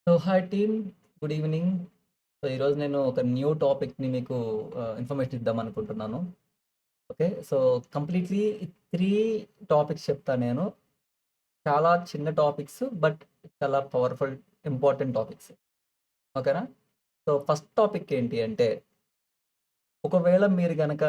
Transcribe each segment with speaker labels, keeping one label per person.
Speaker 1: So hi team, good evening. So ఈరోజు నేను ఒక న్యూ టాపిక్‌ని మీకు ఇన్ఫర్మేషన్ ఇద్దామనుకుంటున్నాను. ఓకే. సో కంప్లీట్‌లీ 3 టాపిక్స్ చెప్తా నేను. చాలా చిన్న టాపిక్స్ బట్ చాలా పవర్‌ఫుల్ ఇంపార్టెంట్ టాపిక్స్. ఓకేనా? సో ఫస్ట్ టాపిక్ ఏంటి అంటే, ఒకవేళ మీరు గనక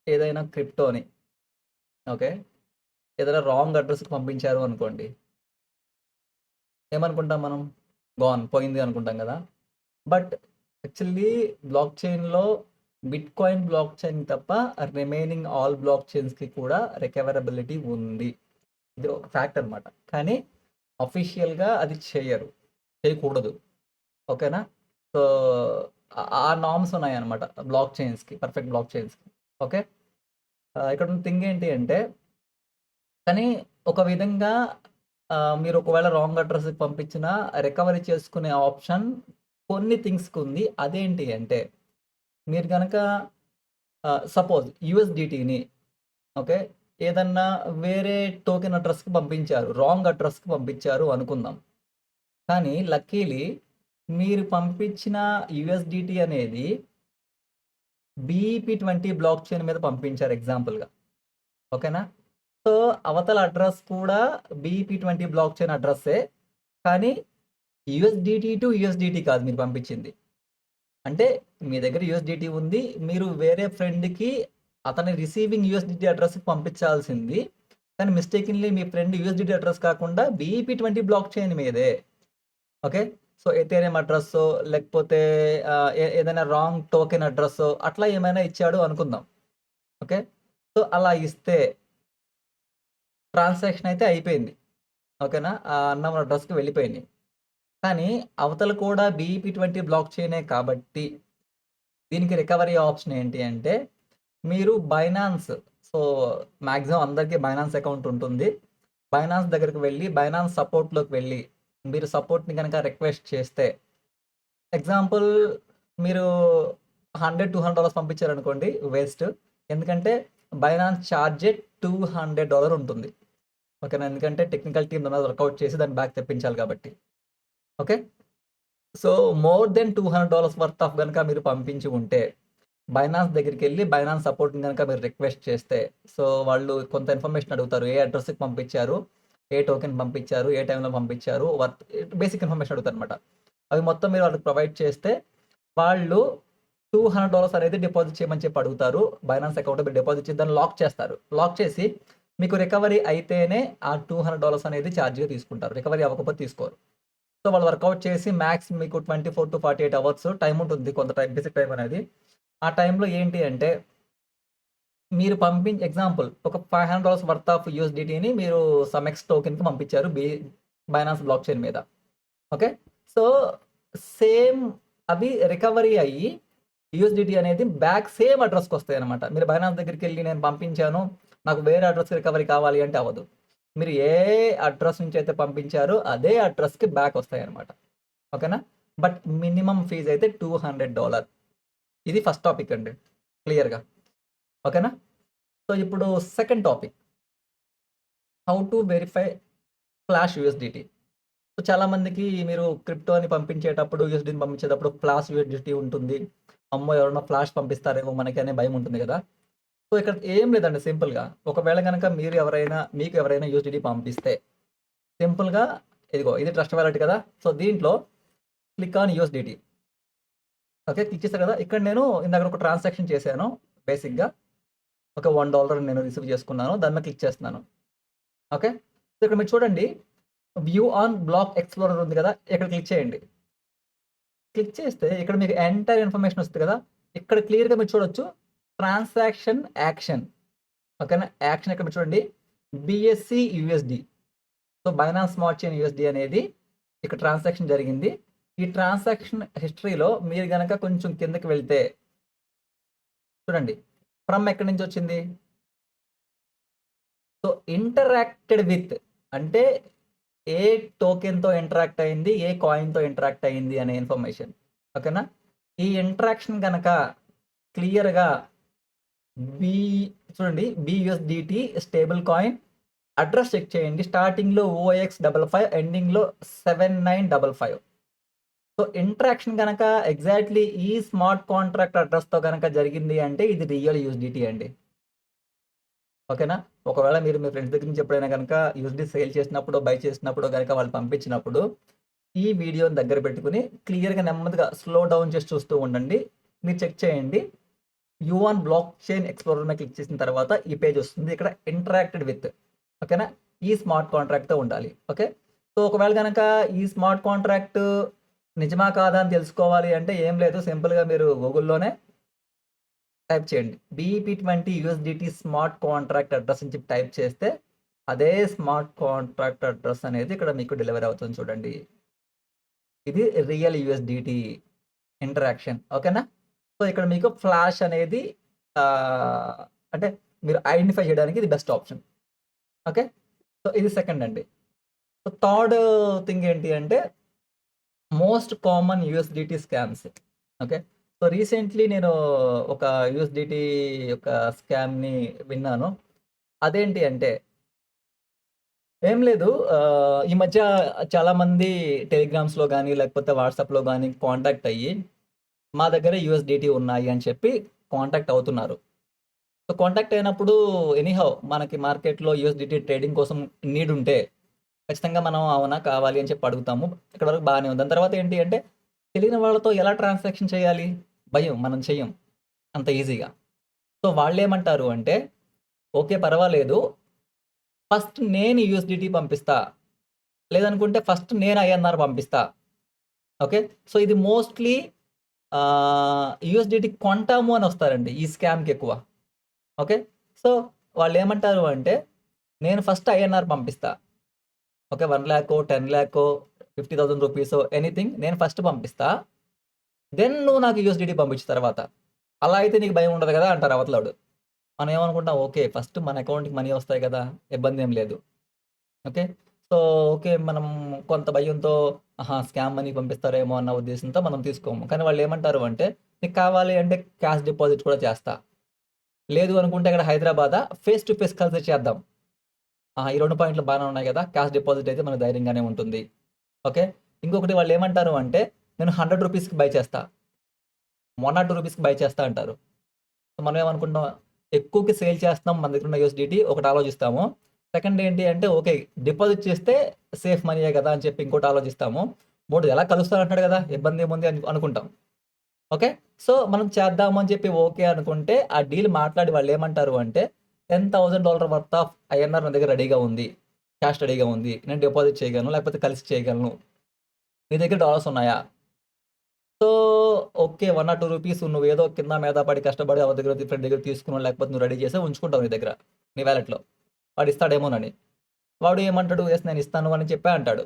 Speaker 1: ఏదైనా క్రిప్టోని ఓకే, ఏదైనా రాంగ్ అడ్రెస్‌కి పంపించారు అనుకోండి. ఏమనుకుంటాం మనం? పోయింది అనుకుంటాం గదా! బట్ యాక్చువల్లీ బ్లాక్ చైన్‌లో బిట్‌కాయిన్ బ్లాక్ చైన్ తప్ప రిమైనింగ్ ఆల్ బ్లాక్ చైన్స్‌కి కూడా రికవరబిలిటీ ఉంది. ఇది ఒక ఫ్యాక్ట్ అనమాట. కానీ అఫీషియల్‌గా అది చేయరు. చేయకూడదు. ఓకేనా? సో, ఆ నార్మ్స్ ఉన్నాయన్నమాట బ్లాక్ చైన్స్‌కి. పర్ఫెక్ట్ బ్లాక్ చైన్స్‌కి. ఓకే. ఇక్కడ ఉన్న థింగ్ ఏంటి అంటే, కానీ ఒక విధంగా మీరు ఒకవేళ రాంగ్ అడ్రెస్‌కి పంపించినా రికవరీ చేసుకునే ఆప్షన్ కొన్ని థింగ్స్‌కి ఉంది. అదేంటి అంటే, మీరు గనక సపోజ్ యూఎస్‌డిటీని ఓకే, ఏదన్నా వేరే టోకెన్ అడ్రెస్‌కి పంపించారు. రాంగ్ అడ్రెస్‌కి పంపించారు అనుకుందాం. కానీ లక్కీలీ మీరు పంపించిన యూఎస్‌డిటీ అనేది బీఈపీ20 బ్లాక్ చైన్ మీద పంపించారు ఎగ్జాంపుల్‌గా. ఓకేనా? సో, అవతల అడ్రెస్ కూడా బీఈపీ20 బ్లాక్ చైన్ అడ్రెస్సే. కానీ యూఎస్‌డిటీ టు యూఎస్‌డిటీ కాదు మీరు పంపించింది. అంటే మీ దగ్గర యూఎస్‌డిటీ ఉంది. మీరు వేరే ఫ్రెండ్‌కి అతని రిసీవింగ్ యూఎస్‌డిటీ అడ్రెస్‌కి పంపించాల్సింది. కానీ మిస్టేకెన్‌లీ మీ ఫ్రెండ్ యూఎస్‌డిటీ అడ్రెస్ కాకుండా బీఈపీ20 బ్లాక్ చైన్ మీదే. ఓకే. సో, ఎథేరియం అడ్రెస్సో లేకపోతే ఏదైనా రాంగ్ టోకెన్ అడ్రెస్సో అట్లా ఏమైనా ఇచ్చాడు అనుకుందాం. ఓకే. సో, అలా ఇస్తే ట్రాన్సాక్షన్ అయితే అయిపోయింది. ఓకేనా? ఆ అన్నోన్ అడ్రెస్‌కి వెళ్ళిపోయింది. కానీ అవతల కూడా బీఈపీ20 బ్లాక్ చైనే కాబట్టి దీనికి రికవరీ ఆప్షన్ ఏంటి అంటే, మీరు బైనాన్స్, సో, మాక్సిమం అందరికి బైనాన్స్ అకౌంట్ ఉంటుంది. బైనాన్స్ దగ్గరికి వెళ్లి, బైనాన్స్ సపోర్ట్‌లోకి వెళ్లి, మీరు సపోర్ట్‌ని గనక రిక్వెస్ట్ చేస్తే, ఎగ్జాంపుల్ మీరు $100, $200 పంపించారనుకోండి వేస్ట్. ఎందుకంటే బైనాన్స్ చార్జే $200 ఉంటుంది. ఓకేనా? ఎందుకంటే టెక్నికల్ టీమ్ దాని మీద వర్కౌట్ చేసి దాన్ని బ్యాక్ తెప్పించాలి కాబట్టి. Okay. So, more than $200 worth of గనక మీరు పంపించి ఉంటే, బైనాన్స్ దగ్గరికెళ్లి బైనాన్స్ సపోర్ట్‌ని గనక మీరు రిక్వెస్ట్ చేస్తే, సో, వాళ్ళు కొంత ఇన్ఫర్మేషన్ అడుగుతారు. ఏ అడ్రెస్‌కి పంపించారు? ఏ టోకెన్ పంపించారు? ఏ టైంలో పంపించారు? బేసిక్ ఇన్ఫర్మేషన్ అడుగుతారనమాట. అవి మొత్తం మీరు వాళ్ళకి ప్రొవైడ్ చేస్తే, వాళ్ళు $200 అనేది డిపాజిట్ చేయమని చెప్పి అడుగుతారు. బైనాన్స్ అకౌంట్‌లో మీరు డిపాజిట్ చేసి దాన్ని లాక్ చేస్తారు. లాక్ చేసి మీకు రికవరీ అయితేనే ఆ $200 అనేది చార్జ్‌గా తీసుకుంటారు. రికవరీ అవ్వకపోతే తీసుకోరు. సో, వాళ్ళు వర్కౌట్ చేసి మాక్స్ మీకు 24-48 అవర్స్ టైమ్ ఉంటుంది. కొంత టైం, బేసిక్ టైమ్ అనేది. ఆ టైంలో ఏంటి అంటే, మీరు ఎగ్జాంపుల్ ఒక $500 వర్త్ ఆఫ్ యూఎస్‌డిటీని మీరు సమెక్స్ టోకెన్‌కి పంపించారు బైనాన్స్ బ్లాక్ చైన్ మీద. ఓకే. సో, సేమ్ అవి రికవరీ అయ్యి యూఎస్‌డిటీ అనేది బ్యాక్ సేమ్ అడ్రెస్‌కొస్తాయన్నమాట. మీరు బైనాన్స్ దగ్గరికెళ్లి నేను పంపించాను, నాకు వేరే అడ్రెస్‌కి రికవరీ కావాలి అంటే అవ్వదు. మీరు ఏ అడ్రెస్ నుంచి అయితే పంపించారో అదే అడ్రెస్‌కి బ్యాక్ వస్తాయన్నమాట. ఓకేనా? బట్ మినిమమ్ ఫీజ్ అయితే $200. ఇది ఫస్ట్ టాపిక్ అండి. క్లియర్‌గా. ఓకేనా? సో, ఇప్పుడు second topic. How to verify flash USDT. So, చాలామందికి మీరు క్రిప్టోని పంపించేటప్పుడు, యూఎస్‌డిని పంపించేటప్పుడు ఫ్లాష్ యూఎస్‌డిటీ ఉంటుంది. అమ్మో! ఎవరైనా ఫ్లాష్ పంపిస్తారేమో మనకి అనే భయం ఉంటుంది గదా! సో, ఇక్కడ ఏం లేదండి సింపుల్‌గా. ఒకవేళ గనక మీకు ఎవరైనా యూఎస్‌డిటీ పంపిస్తే సింపుల్‌గా ఇదిగో ఇది ట్రస్ట్ వాలెట్ కదా! సో, దీంట్లో click on USDT. Okay. Click చేశారు కదా! ఇక్కడ నేను ఇందాక ఒక ట్రాన్సాక్షన్ చేశాను బేసిక్‌గా. ఒక $1 నేను రిసీవ్ చేసుకున్నాను. దాని మీద క్లిక్ చేస్తున్నాను. ఓకే. సో, ఇక్కడ మీరు చూడండి, వ్యూ ఆన్ బ్లాక్ ఎక్స్‌ప్లోరర్ ఉంది కదా! ఇక్కడ క్లిక్ చేయండి. క్లిక్ చేస్తే ఇక్కడ మీకు ఎంటైర్ ఇన్ఫర్మేషన్ వస్తది కదా! ఇక్కడ క్లియర్‌గా మీరు చూడొచ్చు. Transaction action. ఓకేనా? యాక్షన్ ఇక్కడ మీరు చూడండి. BSc USD. So, Binance smart chain USD అనేది ఇక్కడ ట్రాన్సాక్షన్ జరిగింది. ఈ ట్రాన్సాక్షన్ హిస్టరీలో మీరు గనక కొంచెం కిందకి వెళ్తే చూడండి. ఫ్రమ్ ఎక్కడి నుంచొచ్చింది? సో, ఇంటరాక్టెడ్ విత్ అంటే ఏ టోకెన్‌తో ఇంటరాక్ట్ అయింది, ఏ కాయిన్‌తో ఇంటరాక్ట్ అయింది అనే ఇన్ఫర్మేషన్. ఓకేనా? ఈ ఇంటరాక్షన్ గనక క్లియర్‌గా బి BUSDT stable coin address check చేయండి. స్టార్టింగ్‌లో OX55 ఎండింగ్‌లో 7955. సో, ఇంటరాక్షన్ గనక ఎగ్జాక్ట్‌లీ ఈ స్మార్ట్ కాంట్రాక్ట్ అడ్రెస్‌తో గనక జరిగింది అంటే ఇది రియల్ యూఎస్‌డిటీ అండి. ఓకేనా? ఒకవేళ మీరు మీ ఫ్రెండ్స్ దగ్గర నుంచి ఎప్పుడైనా గనక యూఎస్‌డి సేల్ చేసినప్పుడో, బై చేసినప్పుడో గనక వాళ్ళు పంపించినప్పుడు, ఈ వీడియోని దగ్గర పెట్టుకొని క్లియర్‌గా నెమ్మదిగా స్లో డౌన్ చేసి చూస్తూ ఉండండి. మీరు చెక్ చేయండి. You on block chain explorer మీద క్లిక్ చేసిన తర్వాత ఈ పేజ్ వస్తుంది. ఇక్కడ ఇంటరాక్టెడ్ విత్ ఓకేనా? ఈ స్మార్ట్ కాంట్రాక్ట్‌తో ఉండాలి. ఓకే. సో, ఒకవేళ గనక ఈ స్మార్ట్ కాంట్రాక్ట్ నిజమా? కాదా? అని తెలుసుకోవాలి అంటే ఏం లేదు. సింపుల్‌గా మీరు గూగుల్‌లోనే టైప్ చేయండి. BEP20 USDT smart contract address అని చెప్పి టైప్ చేస్తే అదే స్మార్ట్ కాంట్రాక్ట్ అడ్రెస్ అనేది ఇక్కడ మీకు డెలివరీ అవుతుంది చూడండి. ఇది రియల్ యూఎస్‌డిటీ ఇంటరాక్షన్. ఓకేనా? సో, ఇక్కడ మీకు ఫ్లాష్ అనేది అంటే మీరు ఐడెంటిఫై చేయడానికి ఇది బెస్ట్ ఆప్షన్. ఓకే. సో, ఇది సెకండ్ అండి. సో, థర్డ్ థింగ్ ఏంటి అంటే most common USDT scams. Okay. So, recently నేను ఒక యూఎస్‌డిటీ యొక్క స్కామ్‌ని విన్నాను. అదేంటి అంటే ఏం లేదు. ఈ మధ్య చాలామంది టెలిగ్రామ్స్‌లో గాని, లేకపోతే వాట్సాప్‌లో గాని కాంటాక్ట్ అయ్యి, మా దగ్గర యూఎస్‌డిటీ ఉన్నాయి అని చెప్పి కాంటాక్ట్ అవుతున్నారు. సో, కాంటాక్ట్ అయినప్పుడు ఎనీహౌ మనకి మార్కెట్‌లో యూఎస్‌డిటీ ట్రేడింగ్ కోసం నీడ్ ఉంటే, ఖచ్చితంగా మనం అవునా? కావాలి అని చెప్పి అడుగుతాము. ఇక్కడి వరకు బానే ఉంది. దాని తర్వాత ఏంటి అంటే, తెలియని వాళ్ళతో ఎలా ట్రాన్సాక్షన్ చేయాలి? భయం. మనం చెయ్యం అంత ఈజీగా. సో, వాళ్ళేమంటారు అంటే, ఓకే. పర్వాలేదు. ఫస్ట్ నేను యూఎస్‌డిటీ పంపిస్తా. లేదనుకుంటే ఫస్ట్ నేను ఐఎన్ఆర్ పంపిస్తా. ఓకే. సో, ఇది మోస్ట్‌లీ యూఎస్‌డిటీ కొంటాము అని వస్తారండి ఈ స్కామ్‌కెక్కువ. ఓకే. సో, వాళ్ళేమంటారు అంటే, నేను ఫస్ట్ ఐఎన్ఆర్ పంపిస్తా. ఓకే. 1,00,000 10,00,000 50,000 రూపీసో ఎనీథింగ్ నేను ఫస్ట్ పంపిస్తా. దెన్ నువ్వు నాకు యూఎస్‌డిటీ పంపించు తర్వాత. అలా అయితే నీకు భయం ఉండదు గదా! అంటారు అవతలోడు. మనం ఏమనుకుంటాం ఓకే. ఫస్ట్ మన అకౌంట్‌కి మనీ వస్తాయి గదా! ఇబ్బందేం లేదు. ఓకే. So, okay. మనం కొంత భయంతో ఆహా! స్కామ్ మనీ పంపిస్తారేమో అన్న ఉద్దేశంతో మనం తీసుకోము. కానీ వాళ్ళేమంటారు అంటే, నీకు కావాలి అంటే క్యాష్ డిపాజిట్ కూడా చేస్తా. లేదు అనుకుంటే ఇక్కడ హైదరాబాదా ఫేస్ టు ఫేస్ కలిసి చేద్దాం. ఆహా! ఈ 2 పాయింట్లు బానే ఉన్నాయి గదా! క్యాష్ డిపాజిట్ అయితే మనకు ధైర్యంగానే ఉంటుంది. ఓకే. ఇంకొకటి వాళ్ళేమంటారు అంటే, నేను రూ. 100కి బై చేస్తా. రూ. 102కి బై చేస్తా అంటారు. మనం ఏమనుకుంటాం, ఎక్కువకి సేల్ చేస్తున్నాం మన దగ్గరున్న యూఎస్‌డిటీ ఒకటి ఆలోచిస్తాము. సెకండ్ ఏంటి అంటే, ఓకే. డిపాజిట్ చేస్తే సేఫ్ మనీయే గదా! అని చెప్పి ఇంకోటి ఆలోచిస్తాము. మూడోది ఎలా కలుస్తానంటున్నాడు గదా! ఇబ్బందేముంది అని అనుకుంటాం. ఓకే. సో, మనం చేద్దాము అని చెప్పి ఓకే అనుకుంటే, ఆ డీల్ మాట్లాడి వాళ్ళేమంటారు అంటే, $10,000 వర్త్ ఆఫ్ ఐఎన్ఆర్ నా దగ్గర రెడీగా ఉంది. క్యాష్ రెడీగా ఉంది. నేను డిపాజిట్ చేయగలను, లేకపోతే కలిసి చేయగలను. నీ దగ్గర డాలర్స్ ఉన్నాయా? So, okay. 1 ఆర్ 2 రూపీస్ నువ్వేదో కింద మీద పడి కష్టపడి ఎవరి దగ్గరో ఫ్రెండ్ దగ్గర తీసుకునో, లేకపోతే నువ్వు రెడీ చేసో ఉంచుకుంటావు నీ దగ్గర. నీ వాలెట్‌లో. వాడిస్తాడేమోనని. వాడు ఏమంటాడు? యెస్ నేనిస్తాను అని చెప్పే అంటాడు.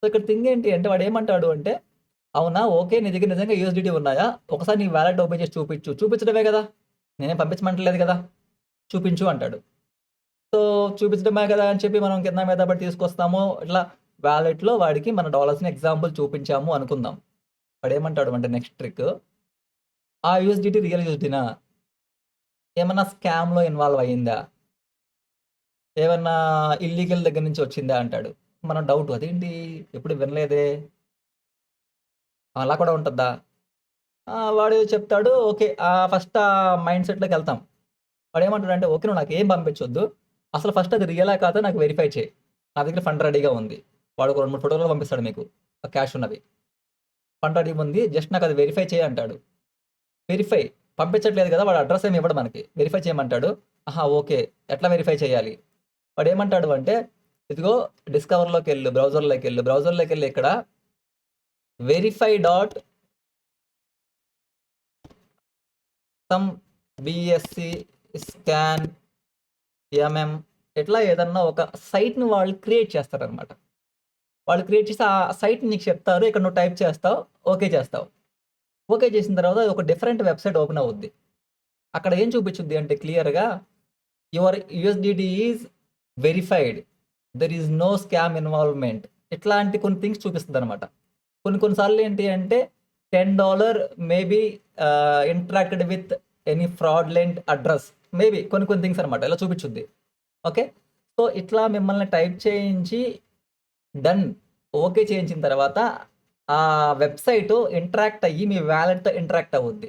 Speaker 1: సో, ఇక్కడ థింగ్ ఏంటి అంటే వాడేమంటాడు అంటే, అవునా? ఓకే. నీ దగ్గర నిజంగా యూఎస్‌డిటీ ఉన్నాయా? ఒకసారి నీ వాలెట్ ఓపెన్ చేసి చూపిచ్చు. చూపించడమే గదా! నేనేం పంపించమంటలేదు గదా! చూపించు అంటాడు. సో, చూపించడమే గదా! అని చెప్పి మనం కింద మీద పడి తీసుకొస్తాము. ఇట్లా వాలెట్‌లో వాడికి మన డాలర్స్‌ని ఎగ్జాంపుల్ చూపించాము అనుకుందాం. వాడేమంటాడు అంటే నెక్స్ట్ ట్రిక్, ఆ యూఎస్‌డిటీ రియల్ యూఎస్‌డిటీనా? ఏమన్నా స్కామ్‌లో ఇన్వాల్వ్ అయిందా? ఏమన్నా ఇల్లీగల్ దగ్గర నుంచి వచ్చిందా అంటాడు. మనం డౌట్ అదేంటి ఎప్పుడు వినలేదే! అలా కూడా ఉంటద్దా? వాడు చెప్తాడు ఓకే. ఫస్ట్ ఆ మైండ్ సెట్‌లోకెళ్తాం. వాడేమంటాడంటే ఓకే. నువ్వు నాకేం పంపించొద్దు. అసలు ఫస్ట్ అది రియలా కాదా నాకు వెరిఫై చెయి. నా దగ్గర ఫండ్ రెడీగా ఉంది. వాడు ఒక 2, 3 ఫోటోలు పంపిస్తాడు మీకు. క్యాష్ ఉన్నవి. ఫండ్ రెడీగా ఉంది. జస్ట్ నాకది వెరిఫై చెయి అంటాడు. వెరిఫై పంపించట్లేదు కదా! వాడు అడ్రెస్ ఏమి ఇవ్వడు మనకి. వెరిఫై చేయమంటాడు. ఆహా! ఓకే. ఎట్లా వెరిఫై చేయాలి? వాడేమంటాడు అంటే, ఇదిగో డిస్కవర్‌లోకెళ్ళు, బ్రౌజర్‌లోకెళ్ళి ఇక్కడ verify dot some BSc scan MM ఇట్లా ఏదన్నా ఒక సైట్‌ని వాళ్ళు క్రియేట్ చేస్తారనమాట. వాళ్ళు క్రియేట్ చేసి ఆ సైట్‌ని నీకు చెప్తారు. ఇక్కడ నువ్వు టైప్ చేస్తావు. ఓకే చేస్తావు. ఓకే చేసిన తర్వాత ఒక డిఫరెంట్ వెబ్‌సైట్ ఓపెన్ అవుద్ది. అక్కడ ఏం చూపిచ్చుద్ది అంటే క్లియర్‌గా your USDT is verified. There is no scam involvement. ఇట్లాంటి కొన్ని థింగ్స్ చూపిస్తదనమాట. కొన్ని కొన్ని సార్లు ఏంటి అంటే $10 maybe interacted with any fraudulent address. Maybe కొన్ని కొన్ని థింగ్స్ అనమాట. ఇలా చూపిచ్చుద్ది. ఓకే. సో, ఇట్లా మిమ్మల్ని టైప్ చేయించి డన్. ఓకే చేయించిన తర్వాత ఆ వెబ్‌సైటు ఇంటరాక్ట్ అయ్యి మీ వాలెట్‌తో ఇంటరాక్ట్ అవుద్ది.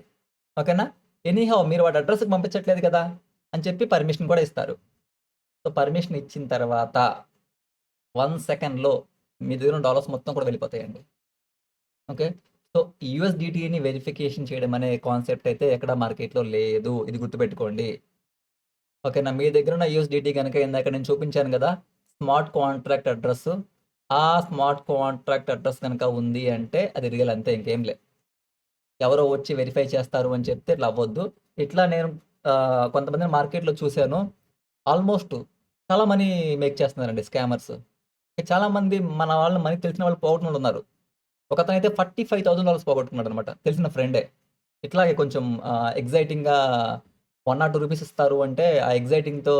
Speaker 1: ఓకేనా? ఎనీహౌ మీరు వాడి అడ్రెస్‌కి పంపించట్లేదు కదా! అని చెప్పి పర్మిషన్ కూడా ఇస్తారు. సో, పర్మిషన్ ఇచ్చిన తర్వాత 1 సెకండ్‌లో మీ దగ్గర ఉన్న డాలర్స్ మొత్తం కూడా వెళ్ళిపోతాయండి. ఓకే. సో, యూఎస్‌డిటీని వెరిఫికేషన్ చేయడం అనే కాన్సెప్ట్ అయితే ఎక్కడ మార్కెట్‌లో లేదు. ఇది గుర్తుపెట్టుకోండి. ఓకేనా. మీ దగ్గరున్న యూఎస్‌డిటీ గనక ఇందాక నేను చూపించాను గదా! Smart contract address. ఆ స్మార్ట్ కాంట్రాక్ట్ అడ్రెస్ గనక ఉంది అంటే అది రియల్ అంతే ఇంకేం లే. ఎవరో వచ్చి వెరిఫై చేస్తారు అని చెప్తే ఇట్లా అవ్వొద్దు. ఇట్లా నేను కొంతమందిని మార్కెట్‌లో చూసాను. ఆల్‌మోస్ట్ చాలా మనీ మేక్ చేస్తున్నారండి స్కామర్స్. చాలా మంది మన వాళ్ళు మనకి తెలిసిన వాళ్ళు పోగొట్టుకున్నోళ్ళున్నారు. ఒకతనైతే $45,000 పోగొట్టుకున్నాడనమాట. తెలిసిన ఫ్రెండే. ఇట్లాగే కొంచెం ఎక్సైటింగ్‌గా 1 ఆర్ 2 రూపీస్ ఇస్తారు అంటే, ఆ ఎక్సైటింగ్‌తో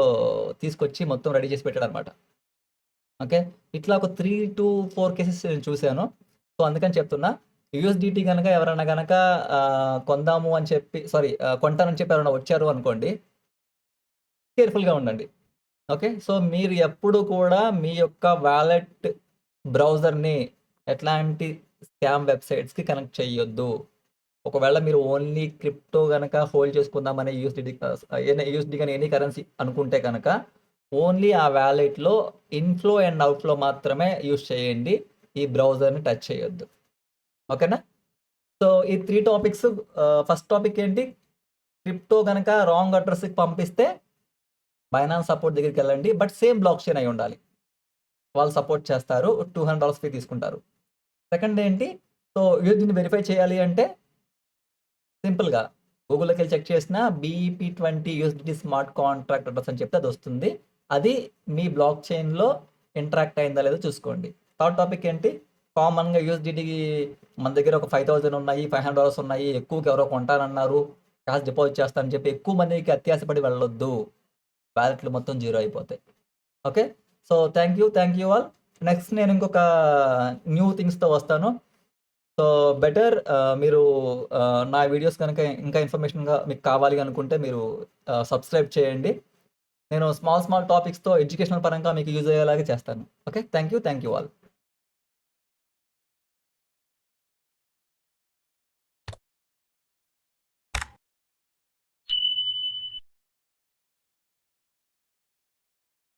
Speaker 1: తీసుకొచ్చి మొత్తం రెడీ చేసి పెట్టాడనమాట. ఓకే. ఇట్లా ఒక 3-4 కేసెస్ నేను చూసాను. సో, అందుకని చెప్తున్నా. యూఎస్‌డిటీ గనక ఎవరైనా గనక కొందాము అని చెప్పి కొంటానని చెప్పి ఎవరైనా వచ్చారు అనుకోండి, కేర్‌ఫుల్‌గా ఉండండి. ఓకే. సో, మీరు ఎప్పుడు కూడా మీ యొక్క వాలెట్ బ్రౌజర్‌ని ఎట్లాంటి స్కామ్ వెబ్‌సైట్స్‌కి కనెక్ట్ చేయొద్దు. ఒకవేళ మీరు ఓన్లీ క్రిప్టో గనక హోల్డ్ చేసుకుందామనే యూఎస్‌డి గాని ఎనీ కరెన్సీ అనుకుంటే గనక, ఓన్లీ ఆ వాలెట్‌లో ఇన్‌ఫ్లో అండ్ ఔట్‌ఫ్లో మాత్రమే యూజ్ చేయండి. ఈ బ్రౌజర్‌ని టచ్ చేయొద్దు. ఓకేనా? సో, ఈ 3 టాపిక్స్ ఫస్ట్ టాపిక్ ఏంటి? క్రిప్టో గనక రాంగ్ అడ్రెస్‌కి పంపిస్తే బైనాన్స్ సపోర్ట్ దగ్గరికెళ్ళండి. బట్ సేమ్ బ్లాక్ చైన్ అయ్యుండాలి. వాళ్ళు సపోర్ట్ చేస్తారు. $200 ఫీ తీసుకుంటారు. సెకండ్ ఏంటి? సో, యూఎస్‌డిని వెరిఫై చేయాలి అంటే సింపుల్‌గా గూగుల్‌లోకెళ్ళి చెక్ చేసినా బీఈపీ20 యూఎస్‌డిటి స్మార్ట్ కాంట్రాక్ట్ అడ్రెస్ అని చెప్తే అదొస్తుంది. అది మీ బ్లాక్ చైన్‌లో ఇంటరాక్ట్ అయిందా లేదో చూసుకోండి. థర్డ్ టాపిక్ ఏంటి? కామన్‌గా యూఎస్‌డిటి మన దగ్గర ఒక 5,000 ఉన్నాయి, $500 ఉన్నాయి. ఎక్కువకి ఎవరో కొంటానన్నారు. కాస్ట్ డిపాజిట్ చేస్తా అని చెప్పి ఎక్కువ మందికి అత్యాసపడి వెళ్ళొద్దు. వాలెట్‌లు మొత్తం జీరో అయిపోతాయి. Okay. So, thank you all. Next నేను ఇంకొక న్యూ థింగ్స్‌తో వస్తాను. సో, బెటర్ మీరు నా వీడియోస్ గనక ఇంకా ఇన్ఫర్మేషన్‌గా మీకు కావాలి అనుకుంటే మీరు సబ్స్క్రైబ్ చేయండి. నేను స్మాల్ టాపిక్స్‌తో ఎడ్యుకేషనల్ పరంగా మీకు యూజ్ అయ్యేలాగా చేస్తాను. ఓకే. Thank you all.